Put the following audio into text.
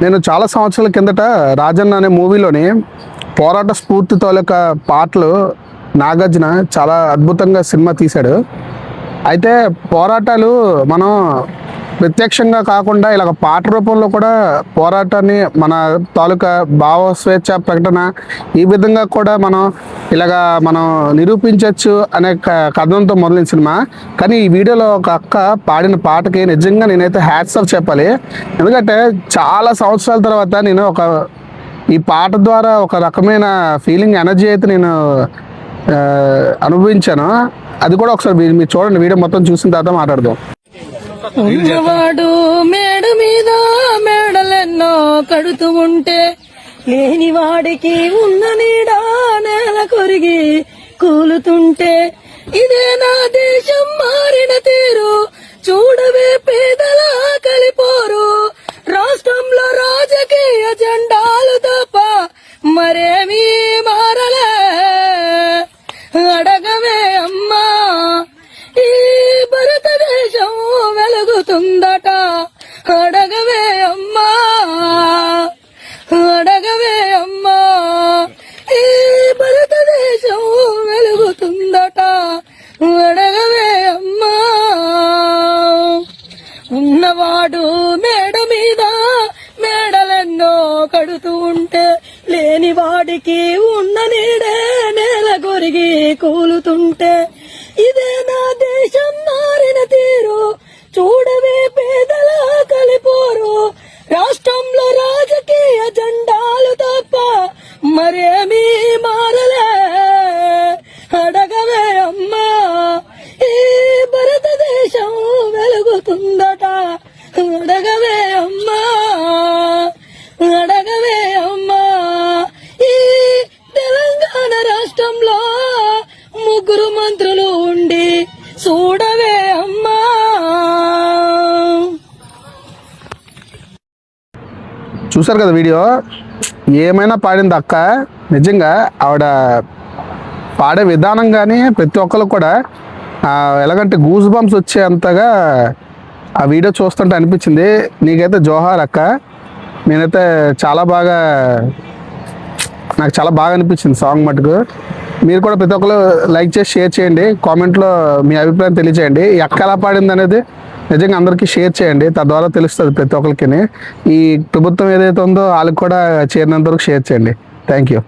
నేను చాలా సంవత్సరాల కిందట రాజన్న అనే మూవీలోని పోరాట స్ఫూర్తి తాలూకా పాటలు నాగార్జున చాలా అద్భుతంగా సినిమా తీశాడు. అయితే పోరాటాలు మనం ప్రత్యక్షంగా కాకుండా ఇలాగ పాట రూపంలో కూడా పోరాటాన్ని మన తాలూకా భావ స్వేచ్ఛ ప్రకటన ఈ విధంగా కూడా మనం నిరూపించవచ్చు అనే కథనంతో మొదలైన సినిమా. కానీ ఈ వీడియోలో ఒక అక్క పాడిన పాటకి నిజంగా నేనైతే హ్యాట్స్ ఆఫ్ చెప్పాలి. ఎందుకంటే చాలా సంవత్సరాల తర్వాత నేను ఈ పాట ద్వారా ఒక రకమైన ఫీలింగ్ ఎనర్జీ అయితే నేను అనుభవించాను. అది కూడా ఒకసారి మీరు చూడండి, వీడియో మొత్తం చూసిన తర్వాత మాట్లాడదాం. ఉన్నవాడు మేడ మీద మేడలెన్నో కడుతూ ఉంటే లేని వాడికి ఉన్న నీడ నేల కొరిగి కూలుతుంటే ఇదే నా దేశం మారిన తీరు చూడవే పేదల కలిపోరు రాష్ట్రంలో రాజకీయ జెండాలు తప్ప మరేమీ మారలే అడగవే అమ్మా ఈ భారతదేశం వెలుగుతుందట అడగవే అమ్మా అడగవే అమ్మా ఈ భారతదేశం వెలుగుతుందట అడగవే అమ్మా ఉన్నవాడు మేడ మీద మేడలెన్నో కడుతూ ఉంటే లేని వాడికి ఉన్న నీడే నేల కొరిగి కూలుతుంటే ఇదే నా దేశం మారిన తీరు చూడవే పేదల కలిపోరు రాష్ట్రంలో రాజకీయ జెండాలు తప్ప మరేమీ మారలే అడగవే అమ్మా ఈ భారతదేశం వెలుగుతుందట అడగవే అమ్మా అడగవే అమ్మా ఈ తెలంగాణ రాష్ట్రంలో ముగ్గురు మంత్రులు ఉండి చూడవే అమ్మా. చూసారు కదా వీడియో, ఏమైనా పాడింది అక్క. నిజంగా ఆవిడ పాడే విధానం కానీ ప్రతి ఒక్కరికి కూడా ఎలాగంటే గూస్ బంప్స్ వచ్చేంతగా ఆ వీడియో చూస్తుంటే అనిపించింది. నీకైతే జోహార్ అక్క. నేనైతే నాకు చాలా బాగా అనిపించింది సాంగ్ మటుకు. మీరు కూడా ప్రతి ఒక్కరు లైక్ చేసి షేర్ చేయండి, కామెంట్లో మీ అభిప్రాయం తెలియజేయండి. ఈ అక్క ఎలా పాడింది అనేది నిజంగా అందరికీ షేర్ చేయండి, తద్వారా తెలుస్తుంది ప్రతి ఒక్కరికి. ఈ ప్రభుత్వం ఏదైతే ఉందో వాళ్ళకి కూడా చేరినంత వరకు షేర్ చేయండి. Thank you.